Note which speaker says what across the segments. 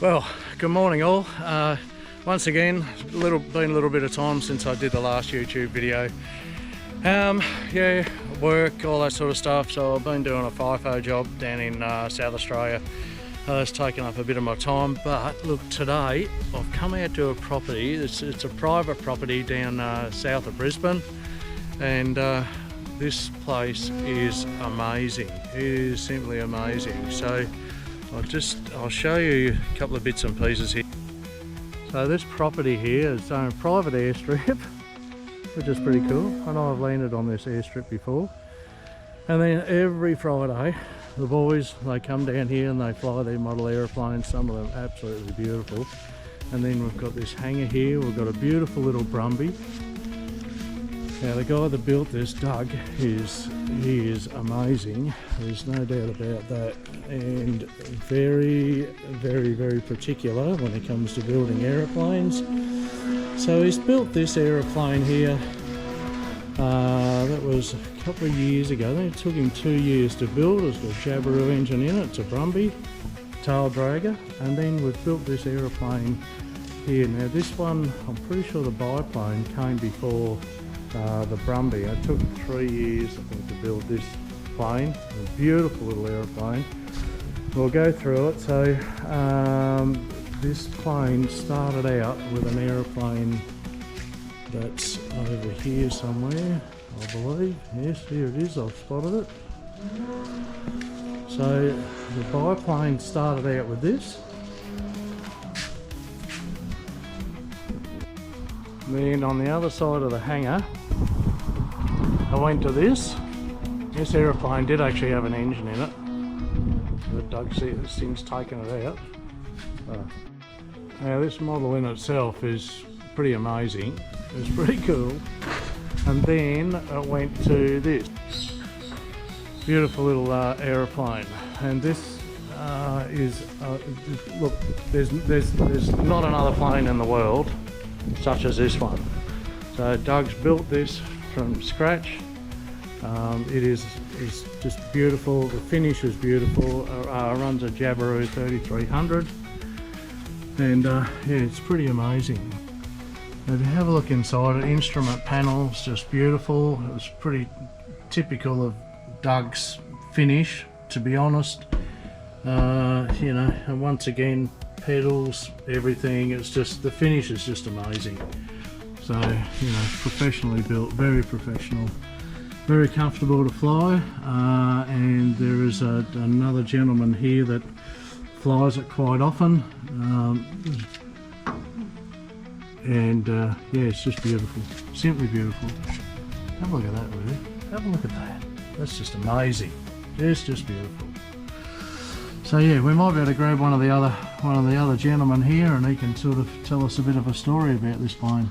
Speaker 1: Well, good morning all. Once again, been a little bit of time since I did the last YouTube video. Yeah, work, all that sort of stuff. So I've been doing a FIFO job down in South Australia. It's taken up a bit of my time, but look, today I've come out to a property. It's a private property down south of Brisbane, and this place is amazing. It is simply amazing. So I'll show you a couple of bits and pieces here. So this property here is a private airstrip, which is pretty cool. I know I've landed on this airstrip before. And then every Friday, the boys, they come down here and they fly their model airplanes, some of them absolutely beautiful. And then we've got this hangar here, we've got a beautiful little Brumby. Now the guy that built this, Doug, he is amazing, there's no doubt about that, and very, very, very particular when it comes to building aeroplanes. So he's built this aeroplane here, that was a couple of years ago. I think it took him 2 years to build. It's got a Jabiru engine in it, it's a Brumby, tail dragger, and then we've built this aeroplane here. Now this one, I'm pretty sure the biplane came before the Brumby. It took 3 years, I think, to build this plane. A beautiful little aeroplane. We'll go through it. So this plane started out with an aeroplane that's over here somewhere, I believe. Yes, here it is, I've spotted it. So the biplane started out with this. Then on the other side of the hangar, I went to this. This aeroplane did actually have an engine in it, but Doug since taken it out. Now this model in itself is pretty amazing. It's pretty cool. And then it went to this beautiful little aeroplane, and this look, there's not another plane in the world such as this one. So Doug's built this from scratch. It's just beautiful. The finish is beautiful. Runs a Jabiru 3300, and yeah, it's pretty amazing. If you have a look inside it, instrument panels, just beautiful. It was pretty typical of Doug's finish, to be honest. You know, and once again, pedals, everything, it's just, the finish is just amazing. So, you know, professionally built, very professional, very comfortable to fly. And there is another gentleman here that flies it quite often. Yeah, it's just beautiful, simply beautiful. Have a look at that, really. Have a look at that. That's just amazing. It's just beautiful. So yeah, we might be able to grab one of the other gentlemen here, and he can sort of tell us a bit of a story about this plane.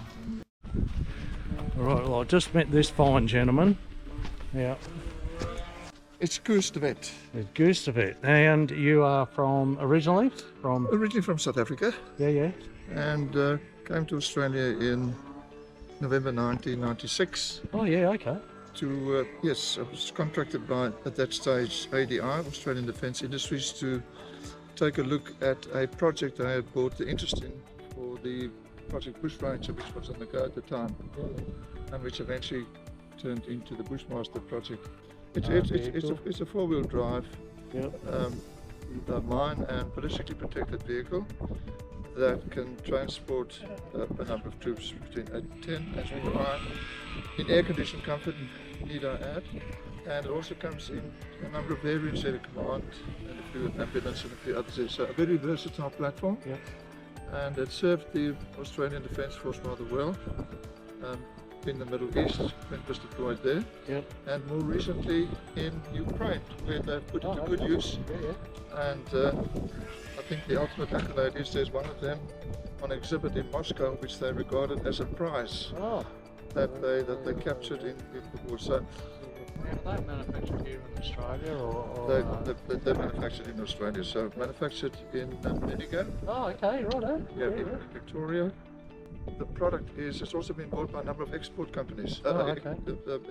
Speaker 1: Alright, well, I just met this fine gentleman. Yeah.
Speaker 2: It's Gustavet.
Speaker 1: It's Gustavet. And you are originally from
Speaker 2: South Africa.
Speaker 1: Yeah, yeah.
Speaker 2: And came to Australia in November 1996.
Speaker 1: Oh yeah, okay.
Speaker 2: Yes, I was contracted by, at that stage, ADI, Australian Defence Industries, to take a look at a project I had bought the interest in for the Project Bushmaster, which was on the go at the time, and which eventually turned into the Bushmaster project. It's a four-wheel drive, mine and ballistically protected vehicle that can transport a number of troops between 8 and 10 as required, in air-conditioned comfort, need I add. And it also comes in a number of variants there, command, and a few ambulance and a few others. So a very versatile platform. Yeah. And it served the Australian Defence Force rather well in the Middle East when it was deployed there. Yeah. And more recently in Ukraine, where they've put it to good use. Yeah. And I think the ultimate accolade is there's one of them on exhibit in Moscow, which they regarded as a prize that they captured in the war. So
Speaker 1: are they manufactured here in Australia, or?
Speaker 2: They're manufactured in Australia, so manufactured in Bendigo.
Speaker 1: Oh, okay, right.
Speaker 2: Yeah, in Victoria, the product it's also been bought by a number of export companies,
Speaker 1: okay.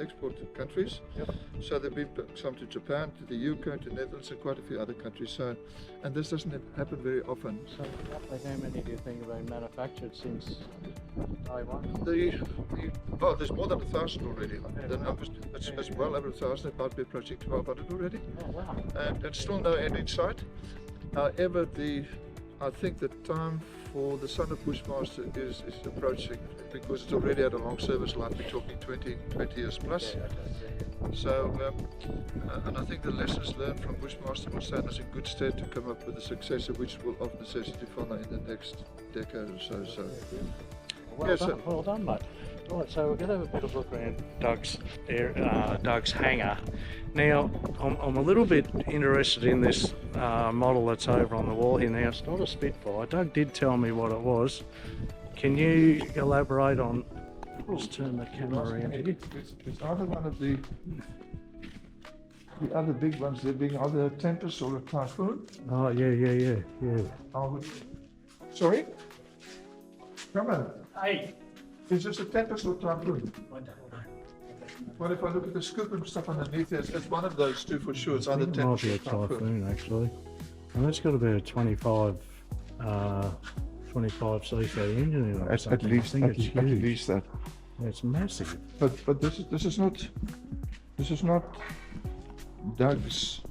Speaker 2: export countries.
Speaker 1: Yep.
Speaker 2: So there've been some to Japan, to the UK, to Netherlands, and quite a few other countries. So, and this doesn't happen very often.
Speaker 1: So roughly how many do you think have been manufactured since day one?
Speaker 2: Well, there's more than 1,000 already. The numbers, it's well over 1,000. It might be approaching 1,200 already.
Speaker 1: Oh wow.
Speaker 2: And still no end in sight. However, I think the time for the son of Bushmaster is approaching, because it's already had a long service life. We're talking 20 years plus. So, and I think the lessons learned from Bushmaster will stand us in good stead to come up with a successor, which will of necessity follow in the next decade or so.
Speaker 1: Well done, mate. Right, so we're going to have a bit of a look around Doug's hangar. Now, I'm a little bit interested in this model that's over on the wall here. Now, it's not a Spitfire. Doug did tell me what it was. Can you elaborate on? Just turn the camera around here.
Speaker 2: It's either one of the other big ones. They're being either a Tempest or a Typhoon.
Speaker 1: Oh yeah.
Speaker 2: Sorry? Come on.
Speaker 1: Hey.
Speaker 2: Is this a Tempest or Typhoon?
Speaker 1: I don't know.
Speaker 2: Well, if I look at the scoop and stuff underneath it, it's one of those two for sure. It's either
Speaker 1: It might
Speaker 2: Tempest
Speaker 1: be
Speaker 2: or
Speaker 1: a Typhoon actually. And that's got about a 25 cc engine in it or something. I think it's huge.
Speaker 2: At least that.
Speaker 1: It's massive.
Speaker 2: But this is not Doug's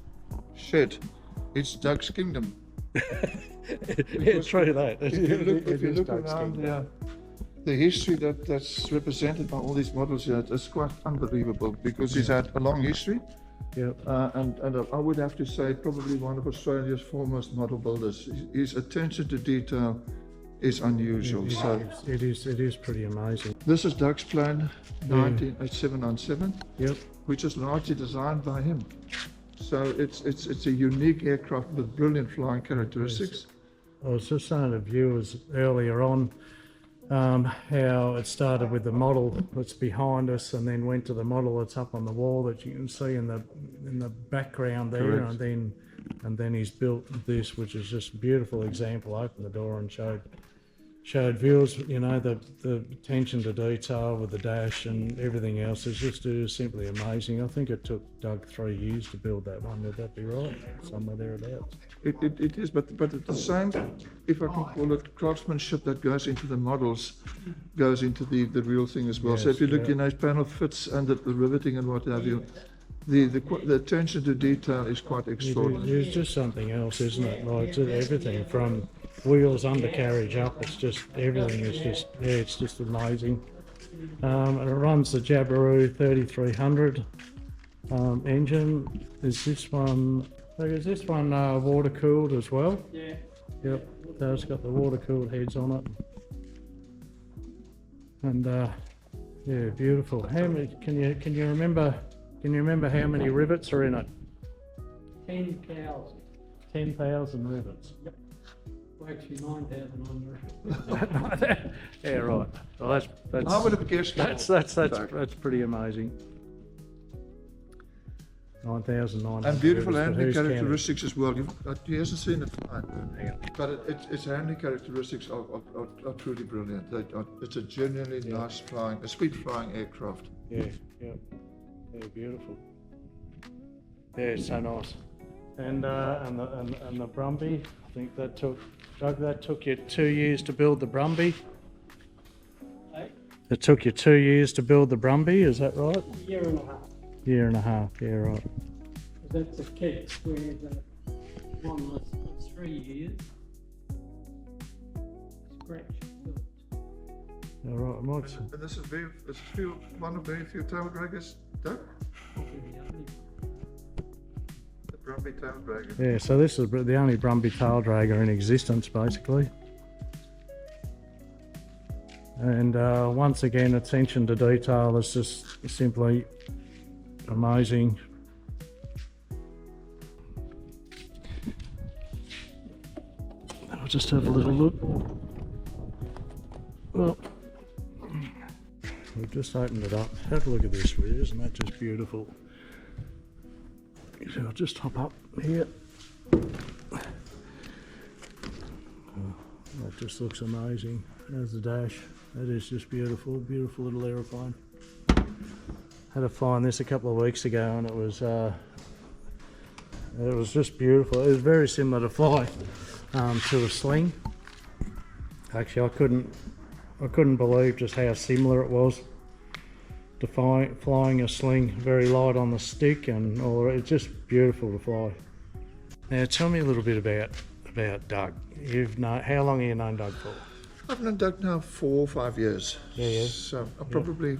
Speaker 2: shed. It's Doug's kingdom.
Speaker 1: Yeah, true that.
Speaker 2: If you look around the history that's represented by all these models here, it's quite unbelievable, because he's had a long history.
Speaker 1: Yep.
Speaker 2: And I would have to say probably one of Australia's foremost model builders. His attention to detail is unusual.
Speaker 1: It is pretty amazing.
Speaker 2: This is Doug's plane, 198797.
Speaker 1: Yep.
Speaker 2: Which is largely designed by him. So it's a unique aircraft with brilliant flying characteristics.
Speaker 1: I was just saying to viewers earlier on how it started with the model that's behind us, and then went to the model that's up on the wall that you can see in the background there.
Speaker 2: Correct.
Speaker 1: and then he's built this, which is just a beautiful example. Opened the door and showed viewers, you know, the attention to detail with the dash and everything else is just simply amazing. I think it took Doug 3 years to build that one. Would that be right? Somewhere thereabouts.
Speaker 2: It is, but at the same, if I can call it, craftsmanship that goes into the models goes into the real thing as well.
Speaker 1: Yes,
Speaker 2: so if you look, you know, his panel fits and the riveting and what have you. The attention to detail is quite extraordinary.
Speaker 1: It's just something else, isn't it? Like everything from wheels, undercarriage up. It's just everything is just it's just amazing. And it runs the Jabiru 3300 engine. Is this one water cooled as well?
Speaker 3: Yeah.
Speaker 1: Yep. It's got the water cooled heads on it. And yeah, beautiful. How many? Can you remember? Can you remember how many rivets are in it?
Speaker 3: 10,000.
Speaker 1: 10,000 rivets.
Speaker 3: Yep. Well, actually 9,900.
Speaker 1: Yeah, right. Well, that's
Speaker 2: I would have guessed
Speaker 1: that's pretty amazing. 9,900.
Speaker 2: and beautiful
Speaker 1: rivets, but
Speaker 2: handling
Speaker 1: who's counting?
Speaker 2: characteristics as well. He hasn't seen it fly, but its handling characteristics are truly brilliant. It's a genuinely nice flying, a speed flying aircraft.
Speaker 1: Yeah, beautiful. Yeah, it's so nice. And the Brumby, I think that took you 2 years to build the Brumby.
Speaker 3: Hey?
Speaker 1: It took you 2 years to build the Brumby, is that right?
Speaker 3: Year and a half.
Speaker 1: Year and a half, yeah, right.
Speaker 3: That's a kit where the one was 3 years. Scratch.
Speaker 1: All right, Mike.
Speaker 2: And this is one of very few tail draggers, Doug? The Brumby tail dragger.
Speaker 1: Yeah, so this is the only Brumby tail dragger in existence, basically. And once again, attention to detail is just simply amazing. I'll just have a little look. Well, we've just opened it up. Have a look at this, really. Isn't that just beautiful? So I'll just hop up here. That just looks amazing. There's the dash. That is just beautiful, beautiful little aeroplane. Had to find this a couple of weeks ago, and it was just beautiful. It was very similar to fly to a sling. Actually, I couldn't believe just how similar it was to flying a sling. Very light on the stick and all that. It's just beautiful to fly. Now, tell me a little bit about Doug. How long have you known Doug for?
Speaker 2: I've known Doug now 4 or 5 years.
Speaker 1: Yeah.
Speaker 2: So I'm probably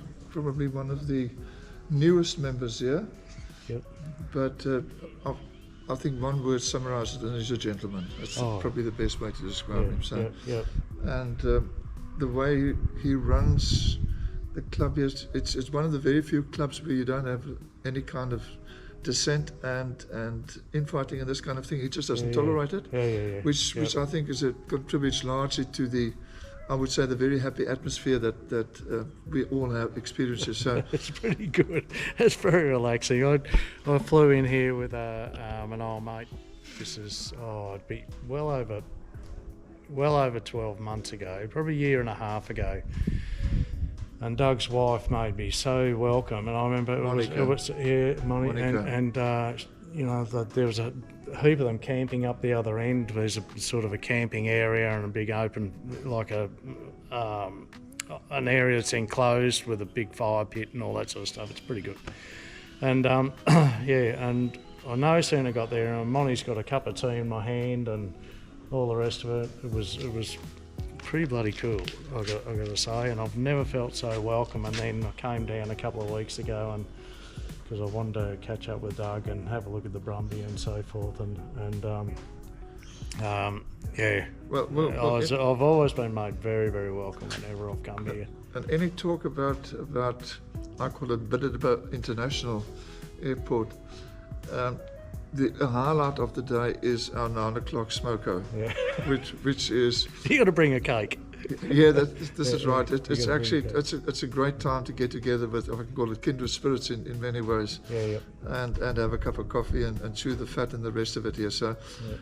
Speaker 2: one of the newest members here.
Speaker 1: Yep.
Speaker 2: But I think one word summarizes it, and he's a gentleman. That's probably the best way to describe him. So, and the way he runs the club is, it's one of the very few clubs where you don't have any kind of dissent and infighting and this kind of thing. He just doesn't tolerate it, which I think contributes largely to the, I would say, the very happy atmosphere that we all have experiences. So
Speaker 1: it's pretty good. It's very relaxing. I flew in here with an old mate. This is it'd be well over 12 months ago, probably a year and a half ago. And Doug's wife made me so welcome, and I remember Monica, and you know, there was a heap of them camping up the other end. There's a sort of a camping area and a big open, like an area that's enclosed with a big fire pit and all that sort of stuff. It's pretty good. And and I no sooner got there, and Monty's got a cup of tea in my hand and all the rest of it. It was pretty bloody cool, I got to say, and I've never felt so welcome. And then I came down a couple of weeks ago, and because I wanted to catch up with Doug and have a look at the Brumby and so forth, and I've always been made very, very welcome whenever I've come here.
Speaker 2: And any talk about I call it Bidaba International Airport. The highlight of the day is our 9 o'clock smoko, which is.
Speaker 1: You got to bring a cake.
Speaker 2: Yeah, this is right. It's actually it's a great time to get together with, I can call it, kindred spirits in many ways. And have a cup of coffee and chew the fat and the rest of it here. So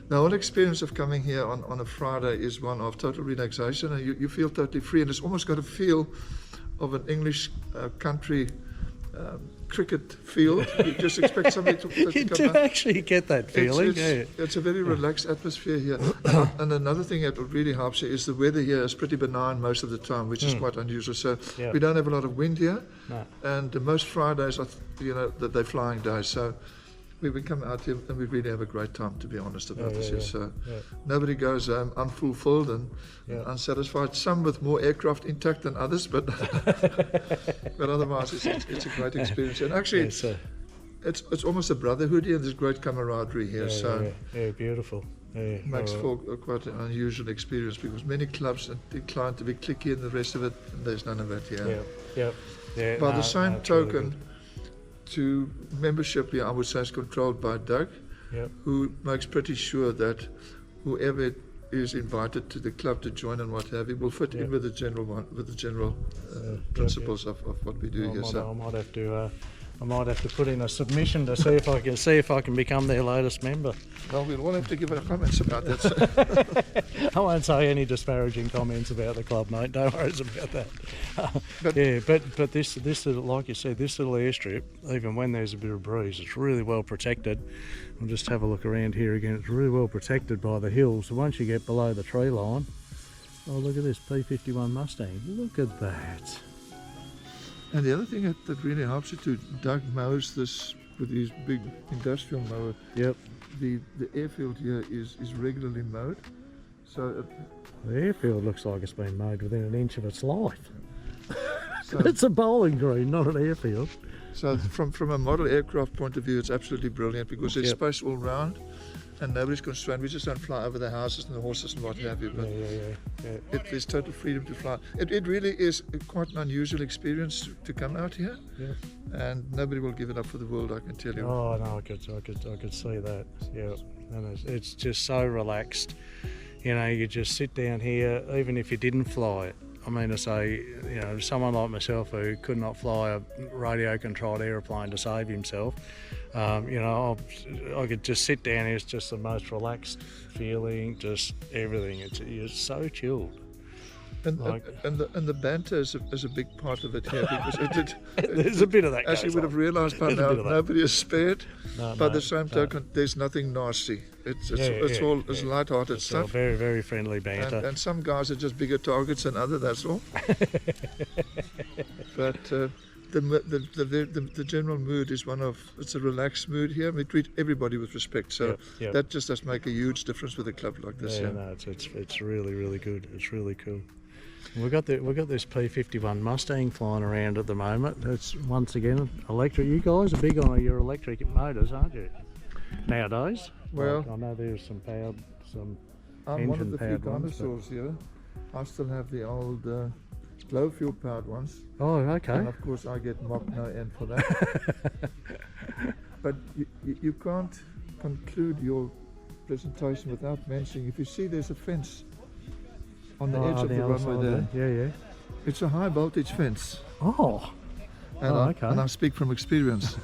Speaker 2: the whole experience of coming here on a Friday is one of total relaxation, and you feel totally free, and it's almost got a feel of an English country cricket field. You just expect somebody to
Speaker 1: you
Speaker 2: come
Speaker 1: do
Speaker 2: out.
Speaker 1: Actually get that feeling.
Speaker 2: It's a very relaxed atmosphere here. And another thing that really helps you is the weather here is pretty benign most of the time, which is quite unusual. So we don't have a lot of wind here, and most Fridays are that they're flying days. So we come out here and we really have a great time, to be honest about this here. So nobody goes unfulfilled and unsatisfied. Some with more aircraft intact than others, but but otherwise it's a great experience. And actually, it's almost a brotherhood here, and there's great camaraderie here.
Speaker 1: Beautiful.
Speaker 2: Makes for quite an unusual experience, because many clubs are inclined to be cliquey and the rest of it, and there's none of that here. By the same token, to membership here, I would say, is controlled by Doug, who makes pretty sure that whoever is invited to the club to join and what have you will fit in with the general principles of what we do here. So
Speaker 1: I might have to put in a submission to see if I can become their latest member.
Speaker 2: Well, we'll all have to give our comments about that.
Speaker 1: I won't say any disparaging comments about the club, mate. Don't worry about that. But this little, like you said, this little airstrip, even when there's a bit of breeze, it's really well protected. I'll just have a look around here again. It's really well protected by the hills. So once you get below the tree line, oh, look at this P51 Mustang. Look at that.
Speaker 2: And the other thing that really helps you to, Doug mows this with his big industrial mower. The airfield here is regularly mowed. So
Speaker 1: the airfield looks like it's been mowed within an inch of its life. So it's a bowling green, not an airfield.
Speaker 2: So from a model aircraft point of view, it's absolutely brilliant, because there's space all round and nobody's constrained. We just don't fly over the houses and the horses and what have you. But there's total freedom to fly. It really is quite an unusual experience to come out here, and nobody will give it up for the world, I can tell you.
Speaker 1: Oh no, I could see that. And it's just so relaxed. You know, you just sit down here, even if you didn't fly it. I mean to say, you know, someone like myself who could not fly a radio-controlled aeroplane to save himself, you know, I could just sit down here. It's just the most relaxed feeling, just everything. It's so chilled.
Speaker 2: And the banter is a big part of it here, because
Speaker 1: there's a bit of that.
Speaker 2: As you would have realised by now, nobody is spared. By the same token, there's nothing nasty. It's all light-hearted stuff.
Speaker 1: All very, very friendly banter.
Speaker 2: And some guys are just bigger targets than others. That's all. But the general mood is it's a relaxed mood here. We treat everybody with respect. So that just does make a huge difference with a club like this.
Speaker 1: Yeah, no, it's really, really good. It's really cool. We've got this P51 Mustang flying around at the moment. It's once again electric. You guys are big on your electric motors, aren't you? Nowadays.
Speaker 2: Well,
Speaker 1: like, I know there's some
Speaker 2: I'm one of the few
Speaker 1: engine-powered ones.
Speaker 2: dinosaurs here. I still have the old low fuel powered ones.
Speaker 1: Oh, okay.
Speaker 2: And of course I get mocked no end for that. But you can't conclude your presentation without mentioning, if you see there's a fence on the edge of the runway there.
Speaker 1: Yeah.
Speaker 2: It's a high voltage fence.
Speaker 1: Oh. Okay.
Speaker 2: And I speak from experience.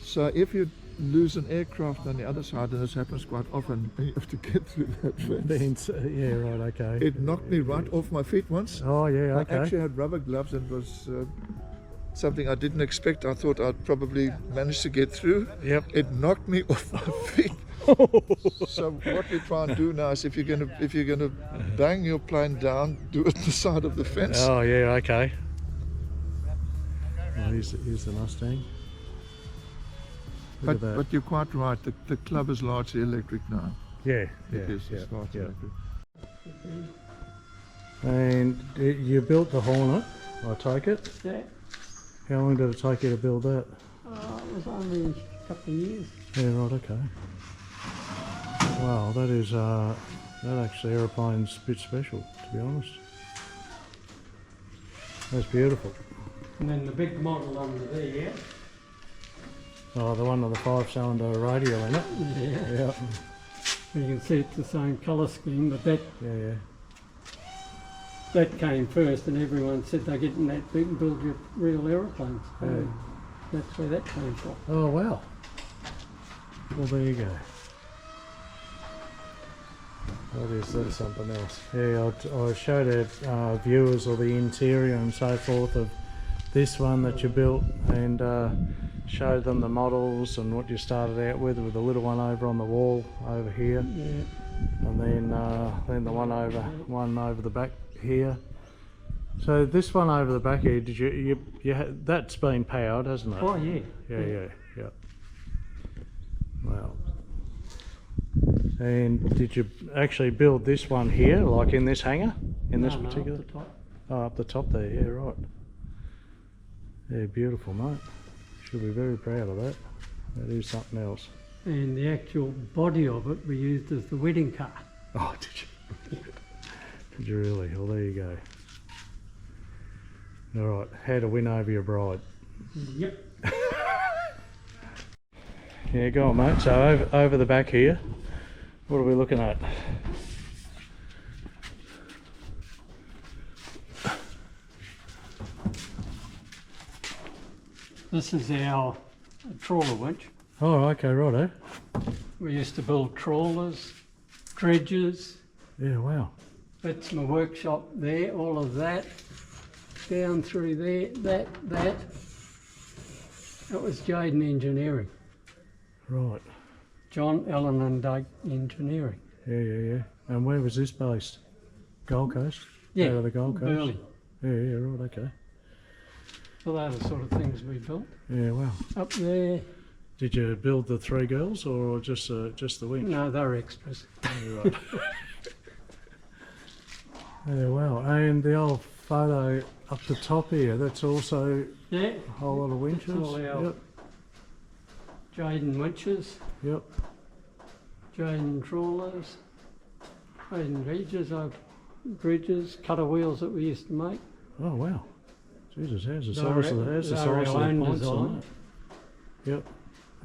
Speaker 2: So if you lose an aircraft on the other side, and this happens quite often, you have to get through that fence.
Speaker 1: Yeah, right, okay.
Speaker 2: It knocked me right off my feet once.
Speaker 1: Oh, yeah, okay.
Speaker 2: I actually had rubber gloves, and it was something I didn't expect. I thought I'd probably manage to get through.
Speaker 1: Yep.
Speaker 2: It knocked me off my feet. So what we try and do now is, if you're gonna bang your plane down, do it the side of the fence.
Speaker 1: Oh, yeah, okay. Well, here's the Mustang.
Speaker 2: But you're quite right. The club is largely electric now.
Speaker 1: Yeah.
Speaker 2: It's largely electric.
Speaker 1: And you built the Hornet, I take it?
Speaker 3: Yeah.
Speaker 1: How long did it take you to build that?
Speaker 3: It was only a couple of years.
Speaker 1: Yeah, right, okay. Wow, that actually aeroplane's a bit special, to be honest. That's beautiful.
Speaker 3: And then the big model under there.
Speaker 1: Oh, the one with the 5-cylinder radial in it?
Speaker 3: Yeah. You can see it's the same colour scheme, but that that came first, and everyone said they're getting that big and build your real aeroplanes. So that's where that came from.
Speaker 1: Oh, wow. Well, there you go. That's something else. Yeah, I showed our viewers all the interior and so forth of this one that you built, and showed them the models and what you started out with the little one over on the wall over here, and then the one over the back here. So this one over the back here, did you that's been powered, hasn't it?
Speaker 3: Oh yeah.
Speaker 1: Yeah. Wow. And did you actually build this one here, like in this hangar, this particular?
Speaker 3: Up the top.
Speaker 1: Oh, up the top there. Yeah, right. Yeah, beautiful, mate. Should be very proud of that. That is something else.
Speaker 3: And the actual body of it we used as the wedding car.
Speaker 1: Oh, did you? Did you really? Well, there you go. All right, how to win over your bride.
Speaker 3: Yep.
Speaker 1: Yeah, go on, mate. So over the back here, what are we looking at?
Speaker 3: This is our trawler winch.
Speaker 1: Oh, okay, righto.
Speaker 3: We used to build trawlers, dredges.
Speaker 1: Yeah, wow.
Speaker 3: That's my workshop there, all of that. Down through there, that. That was Jaden Engineering.
Speaker 1: Right.
Speaker 3: John, Ellen and Doug Engineering.
Speaker 1: Yeah. And where was this based? Gold Coast?
Speaker 3: Yeah,
Speaker 1: out of the Gold Coast?
Speaker 3: Burleigh.
Speaker 1: Yeah, right, okay.
Speaker 3: So they're the sort of things we built.
Speaker 1: Yeah, wow.
Speaker 3: Up there.
Speaker 1: Did you build the 3 girls or just the winch?
Speaker 3: No, they're extras.
Speaker 1: Yeah, right. Yeah, wow. And the old photo up the top here, that's also a whole lot of winches.
Speaker 3: All our Jaden winches.
Speaker 1: Yep.
Speaker 3: Jaden trawlers. Jaden dredges, cutter wheels that we used to make.
Speaker 1: Oh wow. Jesus, how's the size of the points on that? Yep.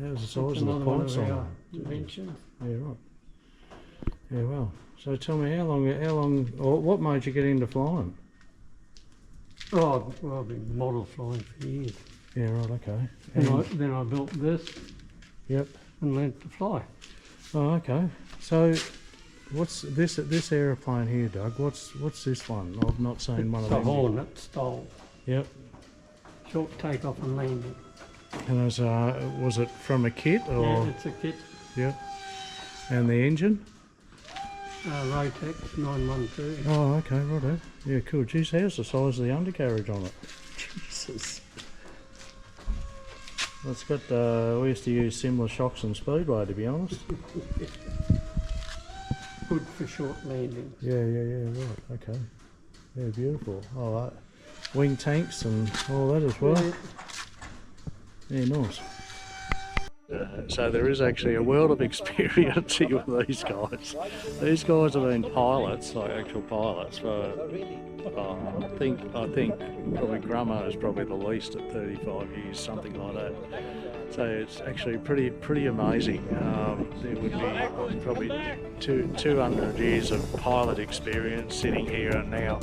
Speaker 1: How's the size of the points on that?
Speaker 3: Invention.
Speaker 1: Yeah, right. Yeah, well. So tell me, how long, or what made you get into flying?
Speaker 3: Oh, well, I've been model flying for years.
Speaker 1: Yeah, right, okay.
Speaker 3: Then I built this
Speaker 1: Yep.
Speaker 3: and learnt to fly.
Speaker 1: Oh, okay. So, what's this aeroplane here, Doug? What's this one? I've not seen one of
Speaker 3: The
Speaker 1: them.
Speaker 3: Hornet style.
Speaker 1: Yep.
Speaker 3: Short takeoff and landing.
Speaker 1: And was it from a kit or?
Speaker 3: Yeah, it's a kit.
Speaker 1: Yep. And the engine?
Speaker 3: Rotex 912.
Speaker 1: Oh, okay, righto. Yeah, cool. Geez, how's the size of the undercarriage on it? Jesus. It's got, we used to use similar shocks and Speedway, to be honest.
Speaker 3: Good for short landings.
Speaker 1: Yeah, right, okay. Yeah, beautiful. All right. Wing tanks and all that as well. Yeah, nice. So there is actually a world of experience here with these guys. These guys have been pilots, like actual pilots, for I think probably Grummo is probably the least at 35 years, something like that. So it's actually pretty amazing. There would be probably 200 years of pilot experience sitting here, and now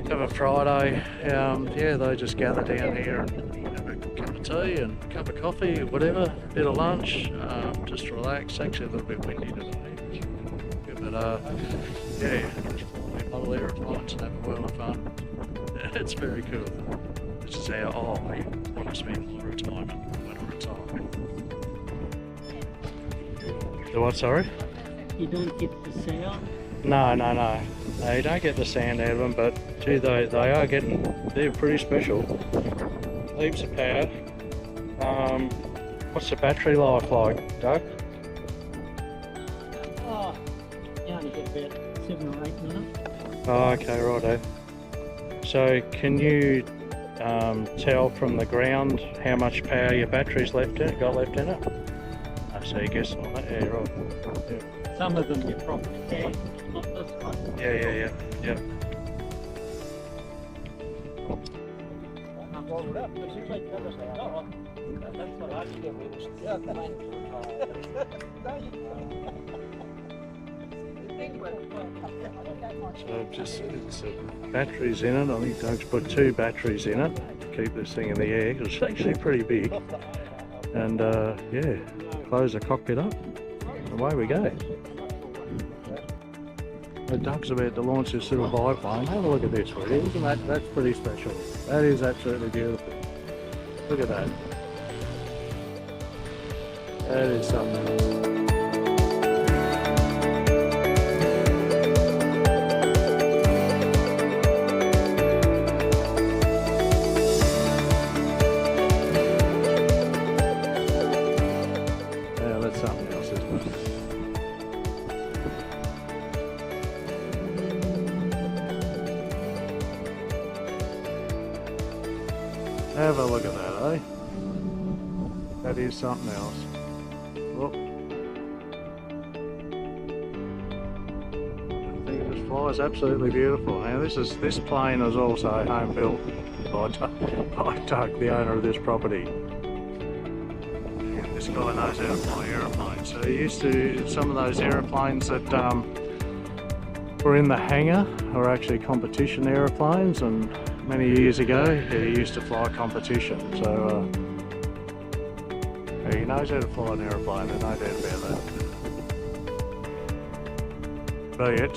Speaker 1: have a Friday. Yeah, they just gather down here and have a cup of tea and a cup of coffee, whatever, bit of lunch, just relax. Actually a little bit windy today, but yeah, model aeroplanes and have a world of fun. It's very cool. This is how I want to spend my retirement when I retire. The what, sorry?
Speaker 3: You don't get the sound?
Speaker 1: No, you don't get the sand out of them, but gee, they're pretty special. Heaps of power. What's the battery life like, Doug?
Speaker 3: Oh, you only get about 7 or 8 minutes.
Speaker 1: Oh, okay, righto. So can you tell from the ground how much power your battery's got left in it? So you guess on that, yeah, right. Yeah.
Speaker 3: Some of them you probably can, not this one.
Speaker 1: Yeah. So it's batteries in it. I think Doug's put 2 batteries in it to keep this thing in the air, because it's actually pretty big. And yeah, close the cockpit up, and away we go. So Doug's about to launch this little biplane. Have a look at this, will you? Isn't that's pretty special. That is absolutely beautiful. Look at that. That is something else. Have a look at that, eh? That is something else. Oh. I think it just flies absolutely beautiful. Now this plane is also home built by Doug, the owner of this property. And this guy knows how to fly aeroplanes. So he used to, some of those aeroplanes that were in the hangar are actually competition aeroplanes, and many years ago he used to fly competition, so he knows how to fly an aeroplane, there's no doubt about that. Be it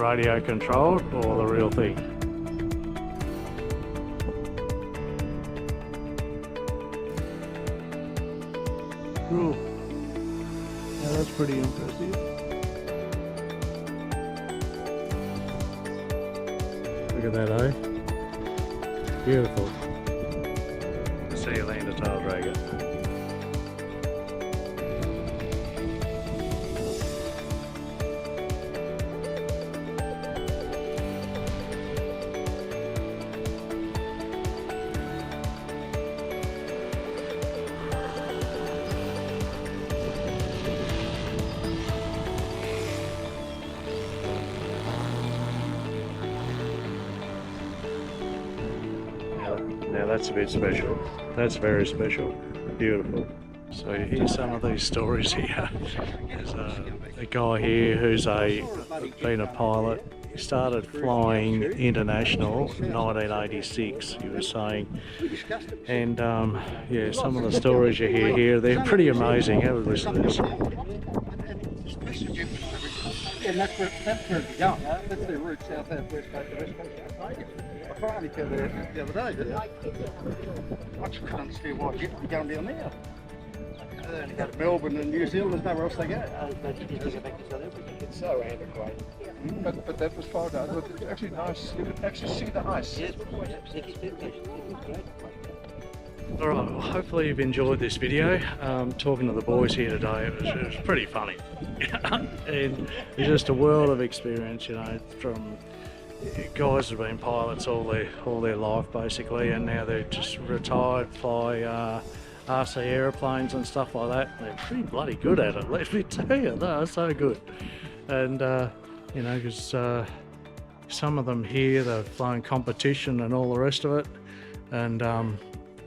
Speaker 1: radio controlled or the real thing. Cool. Yeah, that's pretty impressive. Look at that, eh? Beautiful. See you land a tail dragger. Now that's a bit special. That's very special. Beautiful. So here's some of these stories here. There's a guy here who's been a pilot he started flying international in 1986, he was saying. And yeah, some of the stories you hear here, they're pretty amazing. Have a listen to this.
Speaker 4: And that's where it's going. That's the route south, west coast, west coast. I finally covered it the other day, didn't I? I just couldn't understand why people were going down there. They only go to Melbourne and New Zealand, there's nowhere else they go. It's so antiquated.
Speaker 2: But that was far down. It was actually nice. You could actually see the ice.
Speaker 4: Yes.
Speaker 1: Alright, well, hopefully you've enjoyed this video. Talking to the boys here today, it was pretty funny. And it's just a world of experience, you know, from guys who've been pilots all their life basically, and now they're just retired, fly RC aeroplanes and stuff like that. They're pretty bloody good at it, let me tell you. They're so good. And you know, because some of them here, they've flown competition and all the rest of it. And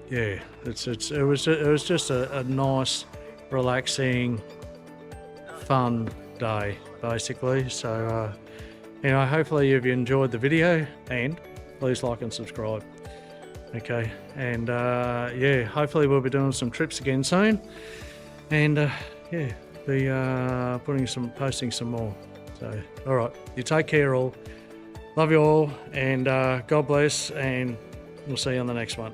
Speaker 1: yeah, it was just a nice, relaxing, fun day basically. So you know, hopefully you've enjoyed the video, and please like and subscribe. Okay, and yeah, hopefully we'll be doing some trips again soon, and yeah, be posting some more. So all right, you take care all, love you all, and God bless, and we'll see you on the next one.